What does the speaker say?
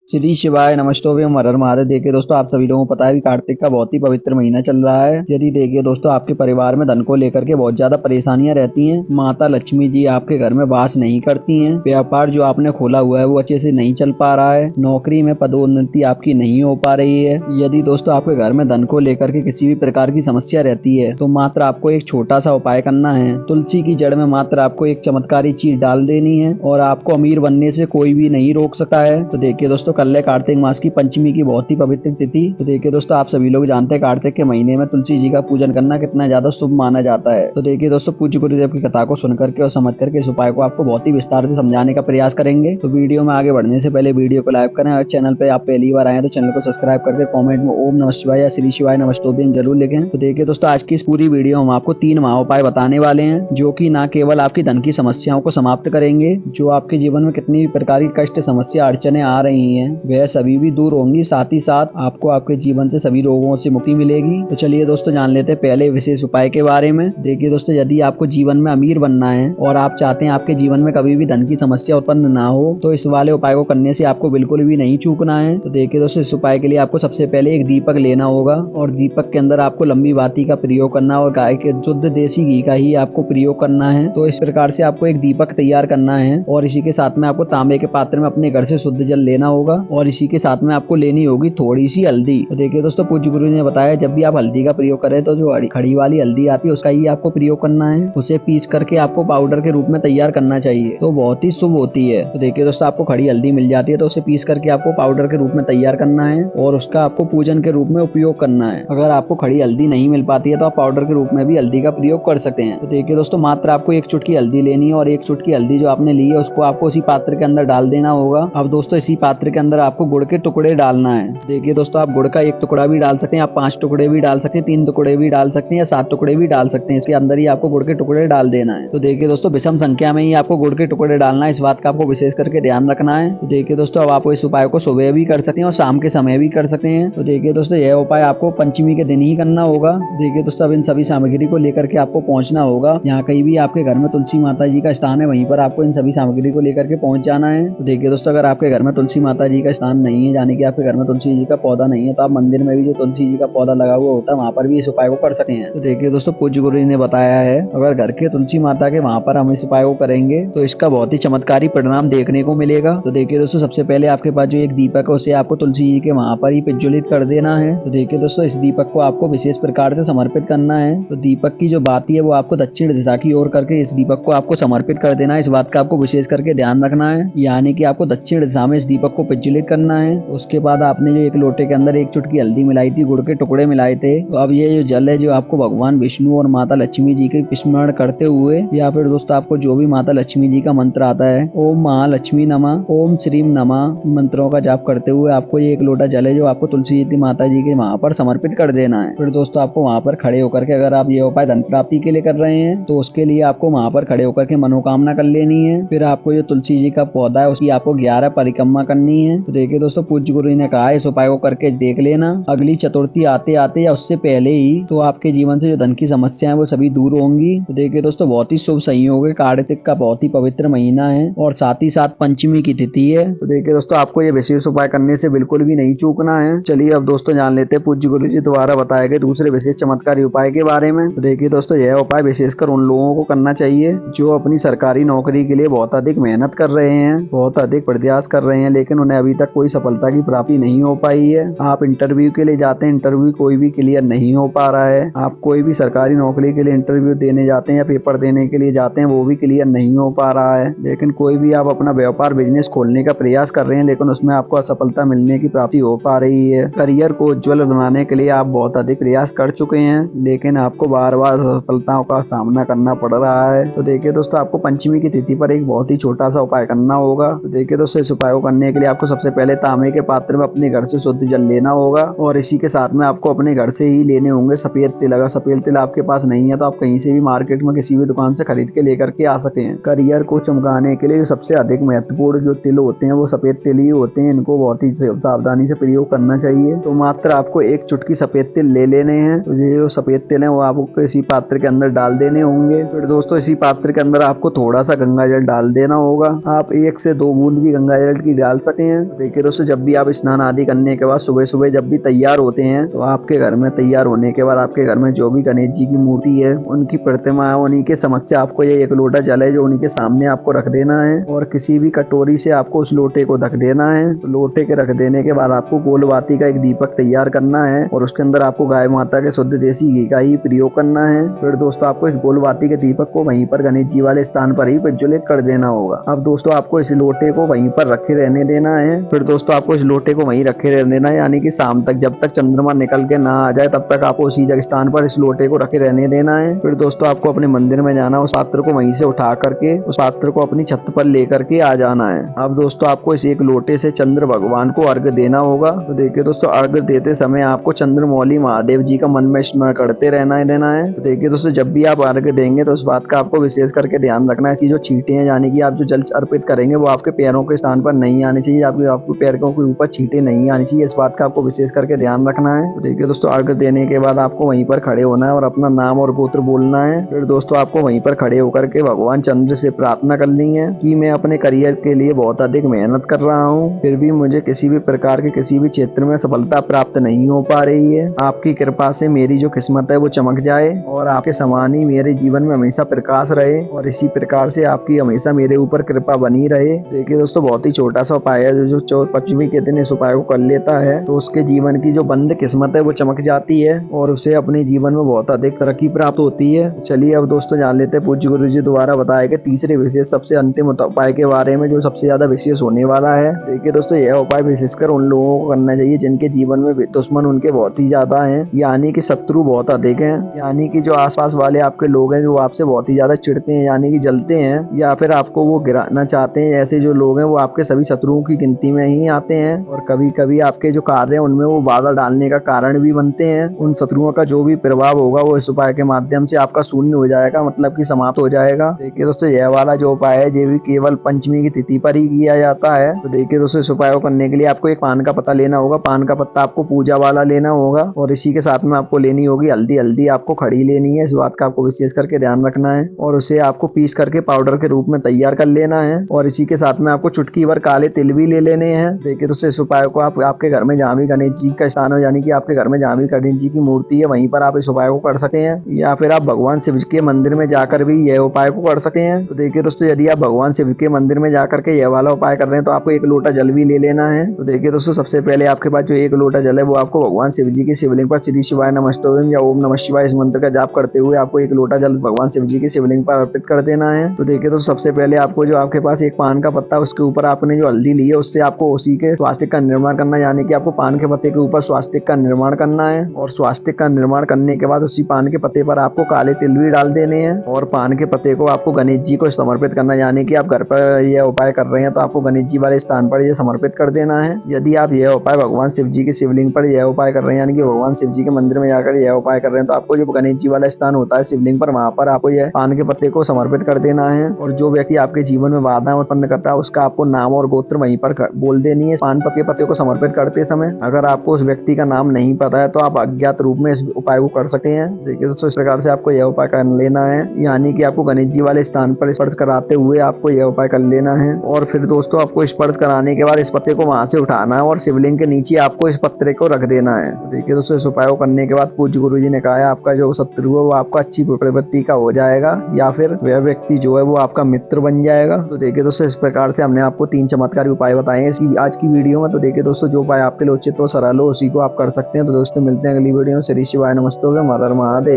श्री शिवाय नमस्तोभ्यम हर हर महादेव। देखिए दोस्तों, आप सभी लोगों को पता है कि कार्तिक का बहुत ही पवित्र महीना चल रहा है। यदि देखिए दोस्तों, आपके परिवार में धन को लेकर के बहुत ज्यादा परेशानियां रहती हैं, माता लक्ष्मी जी आपके घर में वास नहीं करती हैं, व्यापार जो आपने खोला हुआ है वो अच्छे से नहीं चल पा रहा है, नौकरी में पदोन्नति आपकी नहीं हो पा रही है, यदि दोस्तों आपके घर में धन को लेकर के किसी भी प्रकार की समस्या रहती है तो मात्र आपको एक छोटा सा उपाय करना है। तुलसी की जड़ में मात्र आपको एक चमत्कारी चीज डाल देनी है और आपको अमीर बनने से कोई भी नहीं रोक सकता है। तो देखिए दोस्तों, कल है कार्तिक मास की पंचमी की बहुत ही पवित्र तिथि। तो देखिए दोस्तों, आप सभी लोग जानते हैं कार्तिक के महीने में तुलसी जी का पूजन करना कितना ज्यादा शुभ माना जाता है। तो देखिए दोस्तों, पूज्य गुरुदेव की कथा को सुन करके और समझ करके इस उपाय को आपको बहुत ही विस्तार से समझाने का प्रयास करेंगे। तो वीडियो में आगे बढ़ने से पहले वीडियो को लाइक करें और चैनल पे आप पहली बार आए तो चैनल को सब्सक्राइब करके कमेंट में ओम नमः शिवाय या श्री शिवाय नमस्तोभ्यम जरूर लिखें। तो देखिए दोस्तों, आज की इस पूरी वीडियो हम आपको 3 महाउपाय बताने वाले हैं जो कि न केवल आपकी धन की समस्याओं को समाप्त करेंगे, जो आपके जीवन में कितनी भी प्रकार की कष्ट समस्या अड़चने आ रही हैं वह सभी भी दूर होंगी, साथ ही साथ आपको आपके जीवन से सभी रोगों से मुक्ति मिलेगी। तो चलिए दोस्तों, जान लेते हैं पहले विशेष उपाय के बारे में। देखिए दोस्तों, यदि आपको जीवन में अमीर बनना है और आप चाहते हैं आपके जीवन में कभी भी धन की समस्या उत्पन्न ना हो तो इस वाले उपाय को करने से आपको बिल्कुल भी नहीं चूकना है। तो देखिए दोस्तों, इस उपाय के लिए आपको सबसे पहले एक दीपक लेना होगा और दीपक के अंदर आपको लंबी बाती का प्रयोग करना और गाय के शुद्ध देसी घी का ही आपको प्रयोग करना है। तो इस प्रकार से आपको एक दीपक तैयार करना है और इसी के साथ में आपको तांबे के पात्र में अपने घर से शुद्ध जल लेना होगा और इसी के साथ में आपको लेनी होगी थोड़ी सी हल्दी। तो देखिए दोस्तों, पूज्य गुरु ने बताया जब भी आप हल्दी का प्रयोग करें तो जो खड़ी वाली हल्दी आती है उसका ही आपको प्रयोग करना है। उसे पीस करके आपको पाउडर के रूप में तैयार करना चाहिए, तो बहुत ही शुभ होती है। तो देखिए दोस्तों, आपको खड़ी हल्दी मिल जाती है तो उसे पीस करके आपको पाउडर के रूप में तैयार करना है और उसका आपको पूजन के रूप में उपयोग करना है। अगर आपको खड़ी हल्दी नहीं मिल पाती है तो आप पाउडर के रूप में भी हल्दी का प्रयोग कर सकते हैं। तो देखिए दोस्तों, मात्र आपको एक चुटकी हल्दी लेनी है और एक चुटकी हल्दी जो आपने ली है उसको आपको उसी पात्र के अंदर डाल देना होगा। अब दोस्तों, इसी पात्र के अंदर आपको गुड़ के टुकड़े डालना है। देखिए दोस्तों, आप गुड़ का एक टुकड़ा भी डाल सकते हैं, आप 5 टुकड़े भी डाल सकते हैं, 3 टुकड़े भी डाल सकते हैं या 7 टुकड़े भी डाल सकते हैं। इसके अंदर ही आपको गुड़ के टुकड़े डाल देना है। तो देखिए दोस्तों, विषम संख्या में ही आपको गुड़ के टुकड़े डालना है, इस बात का आपको विशेष करके ध्यान रखना है। तो देखिए दोस्तों, अब आप इस उपाय को सुबह भी कर सकते हैं और शाम के समय भी कर सकते हैं। तो देखिए दोस्तों, यह उपाय आपको पंचमी के दिन ही करना होगा। देखिए दोस्तों, अब इन सभी सामग्री को लेकर के आपको पहुंचना होगा। यहाँ कहीं भी आपके घर में तुलसी माता जी का स्थान है वहीं पर आपको इन सभी सामग्री को लेकर के पहुंच जाना है। तो देखिए दोस्तों, अगर आपके घर में तुलसी माता जी का स्थान नहीं है, यानी कि आपके घर में तुलसी जी का पौधा नहीं है, तो आप मंदिर में भी जो तुलसी जी का पौधा लगा हुआ होता है वहाँ पर भी इस उपाय को कर सकते हैं। तो देखिए दोस्तों, पूज्य गुरु जी ने बताया है अगर घर के तुलसी माता के वहाँ पर हम इस उपाय को करेंगे तो इसका बहुत ही चमत्कारी परिणाम देखने को मिलेगा। तो देखिए दोस्तों, सबसे पहले आपके पास जो एक दीपक है उसे आपको तुलसी जी के वहाँ पर ही प्रज्वलित कर देना है। तो देखिए दोस्तों, इस दीपक को आपको विशेष प्रकार से समर्पित करना है। तो दीपक की जो बाती है वो आपको दक्षिण दिशा की ओर करके इस दीपक को आपको समर्पित कर देना है। इस बात का आपको विशेष करके ध्यान रखना है, यानी कि आपको दक्षिण दिशा में इस दीपक को प्रज्वलित करना है। उसके बाद आपने जो एक लोटे के अंदर एक चुटकी हल्दी मिलाई थी, गुड़ के टुकड़े मिलाए थे, तो अब ये जो जल है जो आपको भगवान विष्णु और माता लक्ष्मी जी के स्मरण करते हुए या फिर दोस्तों आपको जो भी माता लक्ष्मी जी का मंत्र आता है, ओम महालक्ष्मी नमः, ओम श्रीम नमः, मंत्रों का जाप करते हुए आपको ये एक लोटा जल है जो आपको तुलसी जी माता जी के वहाँ पर समर्पित कर देना है। फिर दोस्तों, आपको वहाँ पर खड़े होकर के अगर आप ये उपाय धन प्राप्ति के लिए कर रहे हैं तो उसके लिए आपको वहाँ पर खड़े होकर के मनोकामना कर लेनी है। फिर आपको जो तुलसी जी का पौधा है उसकी आपको 11 परिक्रमा करनी है। तो देखिए दोस्तों, पूज्य गुरु जी ने कहा है इस उपाय को करके देख लेना, अगली चतुर्थी आते आते या उससे पहले ही तो आपके जीवन से जो धन की समस्या है वो सभी दूर होंगी। तो देखिए दोस्तों, बहुत ही शुभ संयोग है, कार्तिक का बहुत ही पवित्र महीना है और साथ ही साथ पंचमी की तिथि है। तो देखिए दोस्तों, आपको ये विशेष उपाय करने से बिल्कुल भी नहीं चूकना है। चलिए अब दोस्तों जान लेते हैं पूज्य गुरु जी द्वारा बताए गए दूसरे विशेष चमत्कारी उपाय के बारे में। तो देखिए दोस्तों, यह उपाय विशेषकर उन लोगों को करना चाहिए जो अपनी सरकारी नौकरी के लिए बहुत अधिक मेहनत कर रहे हैं, बहुत अधिक प्रयास कर रहे हैं, लेकिन उन्हें अभी तक कोई सफलता की प्राप्ति नहीं हो पाई है। आप इंटरव्यू के लिए जाते हैं, इंटरव्यू कोई भी क्लियर नहीं हो पा रहा है। आप कोई भी सरकारी नौकरी के लिए इंटरव्यू देने जाते हैं या पेपर देने के लिए जाते हैं, वो भी क्लियर नहीं हो पा रहा है। लेकिन कोई भी आप अपना व्यापार बिजनेस खोलने का प्रयास कर रहे हैं लेकिन उसमें आपको असफलता मिलने की प्राप्ति हो पा रही है। करियर को उज्ज्वल बनाने के लिए आप बहुत अधिक प्रयास कर चुके हैं लेकिन आपको बार बार असफलताओं का सामना करना पड़ रहा है। तो देखिए दोस्तों, आपको पंचमी की तिथि पर एक बहुत ही छोटा सा उपाय करना होगा। तो देखिए दोस्तों, इस उपाय को करने के लिए आपको सबसे पहले तांबे के पात्र में अपने घर से शुद्ध जल लेना होगा और इसी के साथ में आपको अपने घर से ही लेने होंगे सफेद तिल। अगर सफेद तिल आपके पास नहीं है तो आप कहीं से भी मार्केट में किसी भी दुकान से खरीद के लेकर के आ सकते हैं। करियर को चमकाने के लिए सबसे अधिक महत्वपूर्ण जो तिल होते हैं वो सफेद तिल ही होते हैं, इनको बहुत ही सावधानी से प्रयोग करना चाहिए। तो मात्र आपको एक चुटकी सफेद तिल ले लेने हैं। तो ये जो सफेद तिल है वो आपको इसी पात्र के अंदर डाल देने होंगे। फिर दोस्तों, इसी पात्र के अंदर आपको थोड़ा सा गंगा जल डाल देना होगा। आप 1 से 2 बूंद भी गंगा जल की डाल सकते हैं। हैं। देखिए दोस्तों, जब भी आप स्नान आदि करने के बाद सुबह सुबह जब भी तैयार होते हैं तो आपके घर में तैयार होने के बाद आपके घर में जो भी गणेश जी की मूर्ति है, उनकी प्रतिमा है, उन्हीं के समक्ष आपको ये एक लोटा जल है जो उन्हीं के सामने आपको रख देना है और किसी भी कटोरी से आपको उस लोटे को ढक देना है। तो लोटे के रख देने के बाद आपको गोल बाती का एक दीपक तैयार करना है और उसके अंदर आपको गाय माता के शुद्ध देसी घी का ही प्रयोग करना है। फिर दोस्तों आपको इस गोल बाती के दीपक को वहीं पर गणेश जी वाले स्थान पर ही प्रज्वलित कर देना होगा। अब दोस्तों आपको इस लोटे को वहीं पर रखे रहने देना है। फिर दोस्तों आपको इस लोटे को वहीं रखे रहने देना है, यानी कि शाम तक, जब तक चंद्रमा निकल के ना आ जाए तब तक आपको उसी जगह स्थान पर इस लोटे को रखे रहने देना है। फिर दोस्तों आपको अपने मंदिर में जाना, उस पात्र को वहीं से उठा करके उस पात्र को अपनी छत पर लेकर के आ जाना है। अब दोस्तों आपको इस एक लोटे से चंद्र भगवान को अर्घ देना होगा। तो देखिए दोस्तों, अर्घ देते समय आपको चंद्रमौली महादेव जी का मन में स्मरण करते रहना है। तो देखिए दोस्तों, जब भी आप अर्घ देंगे तो उस बात का आपको विशेष करके ध्यान रखना है, इसकी जो छींटे हैं, यानी कि आप जो जल अर्पित करेंगे वो आपके पैरों के स्थान पर नहीं आनी चाहिए, आपके पैरों के ऊपर छींटे नहीं आनी चाहिए। इस बात का आपको विशेष करके ध्यान रखना है। तो देखिए दोस्तों, अर्घ देने के बाद आपको वहीं पर खड़े होना है और अपना नाम और गोत्र बोलना है। फिर दोस्तों आपको वहीं पर खड़े होकर के भगवान चंद्र से प्रार्थना करनी है कि मैं अपने करियर के लिए बहुत अधिक मेहनत कर रहा हूँ, फिर भी मुझे किसी भी प्रकार के किसी भी क्षेत्र में सफलता प्राप्त नहीं हो पा रही है। आपकी कृपा से मेरी जो किस्मत है वो चमक जाए और आपके समान ही मेरे जीवन में हमेशा प्रकाश रहे और इसी प्रकार से आपकी हमेशा मेरे ऊपर कृपा बनी रहे। देखिए दोस्तों, बहुत ही छोटा सा उपाय है, जो पंचमी के दिन इस उपाय को कर लेता है तो उसके जीवन की जो बंद किस्मत है वो चमक जाती है और उसे अपने जीवन में बहुत अधिक तरक्की प्राप्त होती है। चलिए अब दोस्तों जान लेते हैं पूज्य गुरु जी द्वारा बताए गए तीसरे विशेष सबसे अंतिम उपाय के बारे में, जो सबसे ज्यादा विशेष होने वाला है। देखिए दोस्तों, यह उपाय विशेषकर उन लोगों को करना चाहिए जिनके जीवन में दुश्मन उनके बहुत ही ज्यादा हैं, यानी कि शत्रु बहुत अधिक हैं, यानी कि जो आसपास वाले आपके लोग हैं जो आपसे बहुत ही ज्यादा चिढ़ते हैं, यानी कि जलते हैं या फिर आपको वो गिराना चाहते हैं। ऐसे जो लोग हैं वो आपके सभी शत्रुओं की गिनती में ही आते हैं और कभी कभी आपके जो कार्य हैं उनमें वो बाधा डालने का कारण भी बनते हैं। उन शत्रुओं का जो भी प्रभाव होगा वो इस उपाय के माध्यम से आपका शून्य हो जाएगा, मतलब कि समाप्त हो जाएगा। देखिए दोस्तों, यह वाला जो उपाय है ये भी केवल पंचमी की तिथि पर ही किया जाता है। तो देखिए दोस्तों, इस उपाय को करने के लिए आपको एक पान का पत्ता लेना होगा। पान का पत्ता आपको पूजा वाला लेना होगा और इसी के साथ में आपको लेनी होगी हल्दी। हल्दी आपको खड़ी लेनी है, इस बात का आपको विशेष करके ध्यान रखना है और उसे आपको पीस करके पाउडर के रूप में तैयार कर लेना है और इसी के साथ में आपको चुटकी भर काले तिल भी ले लेने हैं। देखिए दोस्तों, इस उपाय को आप आपके घर में जहाँ भी गणेश जी का स्थान हो, यानी कि आपके घर में जहाँ भी गणेश जी की मूर्ति है वहीं पर आप इस उपाय को कर सकते हैं, या फिर आप भगवान शिव के मंदिर में जाकर भी यह उपाय को कर सकते हैं। तो देखिए दोस्तों, यदि आप भगवान शिव के मंदिर में जाकर के यह वाला उपाय कर रहे हैं तो आपको एक लोटा जल भी ले लेना है। तो देखिए दोस्तों, सबसे पहले आपके पास जो एक लोटा जल है वो आपको भगवान शिव जी के शिवलिंग पर श्री शिवाय नमस्तोभम या ओम नमः शिवाय इस मंत्र का जाप करते हुए आपको एक लोटा जल भगवान शिव जी के शिवलिंग पर अर्पित कर देना है। तो देखिए दोस्तों, सबसे पहले आपको जो आपके पास एक पान का पत्ता, उसके ऊपर आपने जो हल्दी ली है उससे आपको उसी के स्वास्तिक का निर्माण करना है, यानी कि आपको पान के पत्ते के ऊपर स्वास्तिक का निर्माण करना है और स्वास्तिक का निर्माण करने के बाद उसी पान के पत्ते पर आपको काले तिल भी डाल देने हैं और पान के पत्ते को आपको गणेश जी को समर्पित करना है, यानी कि आप घर पर यह उपाय कर रहे हैं तो आपको गणेश जी वाले स्थान पर यह समर्पित कर देना है। यदि आप यह उपाय भगवान शिव जी के शिवलिंग पर यह उपाय कर रहे हैं, यानी कि भगवान शिव जी के मंदिर में जाकर यह उपाय कर रहे हैं, तो आपको जो गणेश जी वाला स्थान होता है शिवलिंग पर, वहां पर आपको यह पान के पत्ते को समर्पित कर देना है और जो व्यक्ति आपके जीवन में बाधाएं उत्पन्न करता है उसका आपको नाम और गोत्र वहीं पर बोल देनी है। पान के पत्ते को समर्पित करते समय अगर आपको उस व्यक्ति का नाम नहीं पता है तो आप अज्ञात रूप में इस उपाय को कर सकते हैं। देखिए दोस्तों, इस प्रकार से आपको यह उपाय कर लेना है, यानी कि आपको गणेश जी वाले स्थान पर स्पर्श कराते हुए आपको यह उपाय कर लेना है और फिर दोस्तों आपको स्पर्श कराने के बाद इस पत्ते को वहां से उठाना है और शिवलिंग के नीचे आपको इस पत्रे को रख देना है। देखिए दोस्तों, इस उपाय को करने के बाद पूज्य गुरु जी ने कहा है आपका जो शत्रु है वो आपका अच्छी प्रवृत्ति का हो जाएगा या फिर वह व्यक्ति जो है वो आपका मित्र बन जाएगा। तो देखिए दोस्तों, इस प्रकार से हमने आपको 3 चमत्कारी उपाय बताए हैं इसकी आज की वीडियो में। तो देखिए दोस्तों, जो उपाय आपके लिए उचित हो सरल हो उसी को आप कर सकते हैं। तो दोस्तों मिलते हैं अगली वीडियो में। श्री शिवाय नमस्तोभम, हर हर महादेव।